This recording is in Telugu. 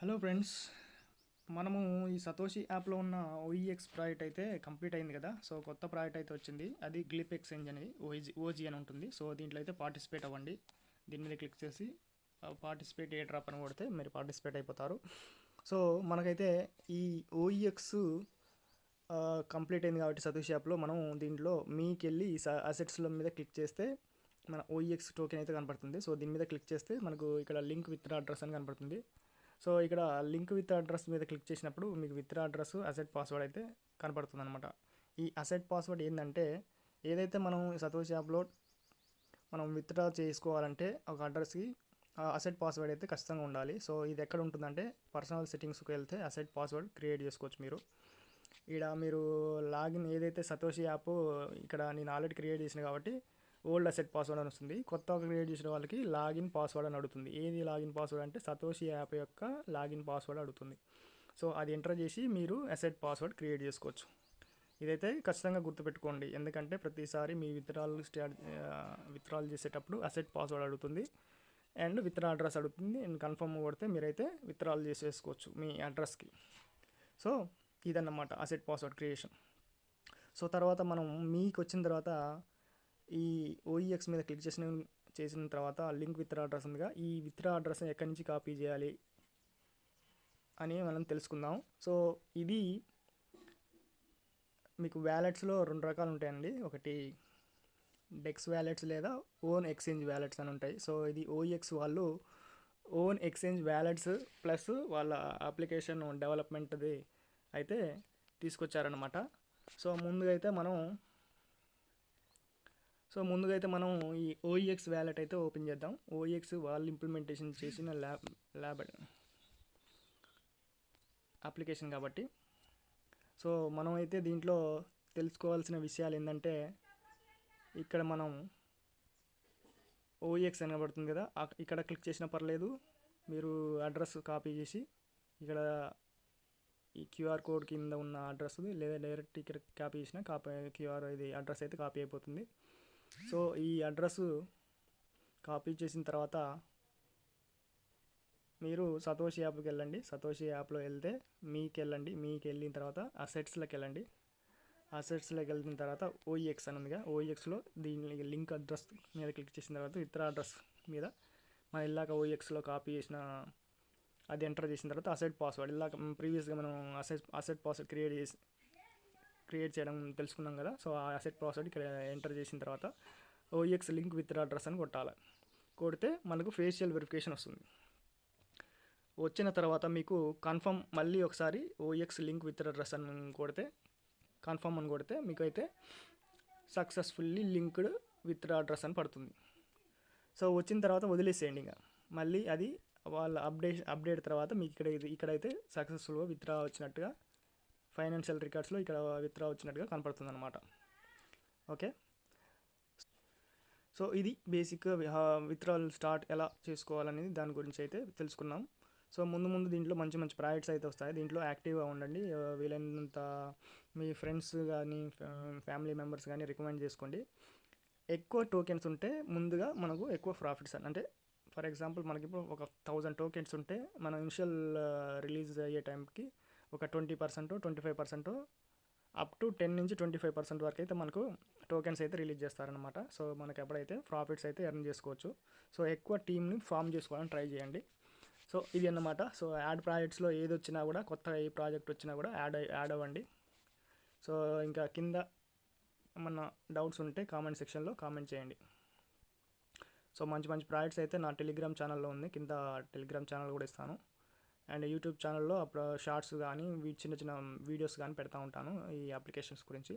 హలో ఫ్రెండ్స్, మనము ఈ సతోషి యాప్లో ఉన్న ఓఈఎక్స్ ప్రాజెక్ట్ అయితే కంప్లీట్ అయింది కదా. సో కొత్త ప్రాజెక్ట్ అయితే వచ్చింది, అది గ్లిప్ ఎక్స్చేంజ్ అనేది ఓజీ అని ఉంటుంది. సో దీంట్లో అయితే పార్టిసిపేట్ అవ్వండి. దీని మీద క్లిక్ చేసి పార్టిసిపేట్ ఏ డ్రాప్ అని కొడితే మీరు పార్టిసిపేట్ అయిపోతారు. సో మనకైతే ఈ ఓఈఎక్స్ కంప్లీట్ అయింది కాబట్టి సతోషి యాప్లో మనం దీంట్లో మీకెళ్ళి ఈ అసెట్స్ల మీద క్లిక్ చేస్తే మన ఓఈఎక్స్ టోకెన్ అయితే కనపడుతుంది. సో దీని మీద క్లిక్ చేస్తే మనకు ఇక్కడ లింక్ విత్ అడ్రస్ అని కనపడుతుంది. సో ఇక్కడ లింక్ విత్ అడ్రస్ మీద క్లిక్ చేసినప్పుడు మీకు విత్ అడ్రస్ అసెట్ పాస్వర్డ్ అయితే కనపడుతుంది అనమాట. ఈ అసెట్ పాస్వర్డ్ ఏంటంటే, ఏదైతే మనం సతోషి యాప్లో మనం విత్డ్రా చేసుకోవాలంటే ఒక అడ్రస్కి అసెట్ పాస్వర్డ్ అయితే ఖచ్చితంగా ఉండాలి. సో ఇది ఎక్కడ ఉంటుందంటే పర్సనల్ సెట్టింగ్స్కి వెళ్తే అసెట్ పాస్వర్డ్ క్రియేట్ చేసుకోవచ్చు మీరు. ఇక్కడ మీరు లాగిన్ ఏదైతే సతోషి యాప్ ఇక్కడ నేను ఆల్రెడీ క్రియేట్ చేసిన కాబట్టి ఓల్డ్ అసెట్ పాస్వర్డ్ అని వస్తుంది. కొత్తగా క్రియేట్ చేసిన వాళ్ళకి లాగిన్ పాస్వర్డ్ అని అడుగుతుంది. ఏది లాగిన్ పాస్వర్డ్ అంటే సతోషి యాప్ యొక్క లాగిన్ పాస్వర్డ్ అడుగుతుంది. సో అది ఎంటర్ చేసి మీరు అసెట్ పాస్వర్డ్ క్రియేట్ చేసుకోవచ్చు. ఇదైతే ఖచ్చితంగా గుర్తుపెట్టుకోండి, ఎందుకంటే ప్రతిసారి మీ విత్డ్రాల్ చేసేటప్పుడు అసెట్ పాస్వర్డ్ అడుగుతుంది అండ్ విత్డ్రా అడ్రస్ అడుగుతుంది. అండ్ కన్ఫర్మ్ కొడితే మీరైతే విత్డ్రాల్ చేసేసుకోవచ్చు మీ అడ్రస్కి. సో ఇదన్నమాట అసెట్ పాస్వర్డ్ క్రియేషన్. సో తర్వాత మనం మీకు వచ్చిన తర్వాత ఈ ఓఈఎక్స్ మీద క్లిక్ చేసిన తర్వాత లింక్ విత్డ్రా అడ్రస్ ఉందిగా, ఈ విత్డ్రా అడ్రస్ ఎక్కడి నుంచి కాపీ చేయాలి అని మనం తెలుసుకుందాం. సో ఇది మీకు వ్యాలెట్స్లో రెండు రకాలు ఉంటాయండి. ఒకటి డెక్స్ వ్యాలెట్స్ లేదా ఓన్ ఎక్స్చేంజ్ వ్యాలెట్స్ అని ఉంటాయి. సో ఇది ఓఈఎక్స్ వాళ్ళు ఓన్ ఎక్స్చేంజ్ వ్యాలెట్స్ ప్లస్ వాళ్ళ అప్లికేషన్ డెవలప్మెంట్ది అయితే తీసుకొచ్చారనమాట. సో ముందుగా అయితే మనం ఈ ఓఈఎక్స్ వ్యాలెట్ అయితే ఓపెన్ చేద్దాం. ఓఈఎక్స్ వాళ్ళు ఇంప్లిమెంటేషన్ చేసిన ల్యాబ్ అప్లికేషన్ కాబట్టి. సో మనం అయితే దీంట్లో తెలుసుకోవాల్సిన విషయాలు ఏంటంటే, ఇక్కడ మనం ఓఈఎక్స్ అని పడుతుంది కదా, ఇక్కడ క్లిక్ చేసినా పర్లేదు. మీరు అడ్రస్ కాపీ చేసి ఇక్కడ ఈ క్యూఆర్ కోడ్ కింద ఉన్న అడ్రస్ లేదా డైరెక్ట్ ఇక్కడ కాపీ చేసిన క్యూఆర్ ఇది అడ్రస్ అయితే కాపీ అయిపోతుంది. సో ఈ అడ్రస్ కాపీ చేసిన తర్వాత మీరు సతోషి యాప్కి వెళ్ళండి. సతోషి యాప్లో వెళ్తే మీకు వెళ్ళిన తర్వాత అసెట్స్లోకి వెళ్ళండి. అసెట్స్లోకి వెళ్ళిన తర్వాత ఓఈఎక్స్ అని ఉందిగా, ఓఈఎక్స్లో దీని లింక్ అడ్రస్ మీద క్లిక్ చేసిన తర్వాత ఇతర అడ్రస్ మీద మనం ఇలాగ ఓఈఎక్స్లో కాపీ చేసిన అది ఎంటర్ చేసిన తర్వాత అసెట్ పాస్వర్డ్ ఇలాగ ప్రీవియస్గా మనం అసెట్ పాస్వర్డ్ క్రియేట్ చేయడం తెలుసుకున్నాం కదా. సో ఆ అసెట్ పాస్వర్డ్ ఇక్కడ ఎంటర్ చేసిన తర్వాత ఓఈఎక్స్ లింక్ విత్ అడ్రస్ అని కొట్టాలి. కొడితే మనకు ఫేషియల్ వెరిఫికేషన్ వస్తుంది. వచ్చిన తర్వాత మీకు కన్ఫర్మ్ మళ్ళీ ఒకసారి ఓఈఎక్స్ లింక్ విత్ అడ్రస్ అని కొడితే కన్ఫర్మ్ అని కొడితే మీకు అయితే సక్సెస్ఫుల్లీ లింక్డ్ విత్ అడ్రస్ అని పడుతుంది. సో వచ్చిన తర్వాత వదిలేసేయండి. ఇంకా మళ్ళీ అది వాళ్ళ అప్డేట్ తర్వాత మీకు ఇక్కడైతే సక్సెస్ఫుల్గా విత్డ్రా వచ్చినట్టుగా ఫైనాన్షియల్ రికార్డ్స్లో ఇక్కడ విత్డ్రా వచ్చినట్టుగా కనపడుతుంది అనమాట. ఓకే, సో ఇది బేసిక్గా విత్డ్రాల్ స్టార్ట్ ఎలా చేసుకోవాలనేది దాని గురించి అయితే తెలుసుకున్నాం. సో ముందు దీంట్లో మంచి ప్రాజెక్ట్స్ అయితే వస్తాయి. దీంట్లో యాక్టివ్గా ఉండండి. వీలైనంత మీ ఫ్రెండ్స్ కానీ ఫ్యామిలీ మెంబర్స్ కానీ రికమెండ్ చేసుకోండి. ఎక్కువ టోకెన్స్ ఉంటే ముందుగా మనకు ఎక్కువ ప్రాఫిట్స్ అంటే ఫర్ ఎగ్జాంపుల్ మనకి ఇప్పుడు ఒక 1000 టోకెన్స్ ఉంటే మనం ఇనిషియల్ రిలీజ్ అయ్యే టైంకి ఒక 20%, 25% అప్ టు 10 నుంచి 25% వరకు అయితే మనకు టోకెన్స్ అయితే రిలీజ్ చేస్తారనమాట. సో మనకి ఎప్పుడైతే ప్రాఫిట్స్ అయితే ఎర్న్ చేసుకోవచ్చు. సో ఎక్కువ టీమ్ని ఫామ్ చేసుకోవాలని ట్రై చేయండి. సో ఇది అన్నమాట. సో యాడ్ ప్రాజెక్ట్స్లో ఏది వచ్చినా కూడా, కొత్తగా ఏ ప్రాజెక్ట్ వచ్చినా కూడా యాడ్ అవ్వండి. సో ఇంకా కింద ఏమన్నా డౌట్స్ ఉంటే కామెంట్ సెక్షన్లో కామెంట్ చేయండి. సో మంచి ప్రాజెక్ట్స్ అయితే నా టెలిగ్రామ్ ఛానల్లో ఉంది, కింద టెలిగ్రామ్ ఛానల్ కూడా ఇస్తాను. అండ్ యూట్యూబ్ ఛానల్లో అప్పుడు షార్ట్స్ కానీ చిన్న వీడియోస్ కానీ పెడతా ఉంటాను ఈ అప్లికేషన్స్ గురించి.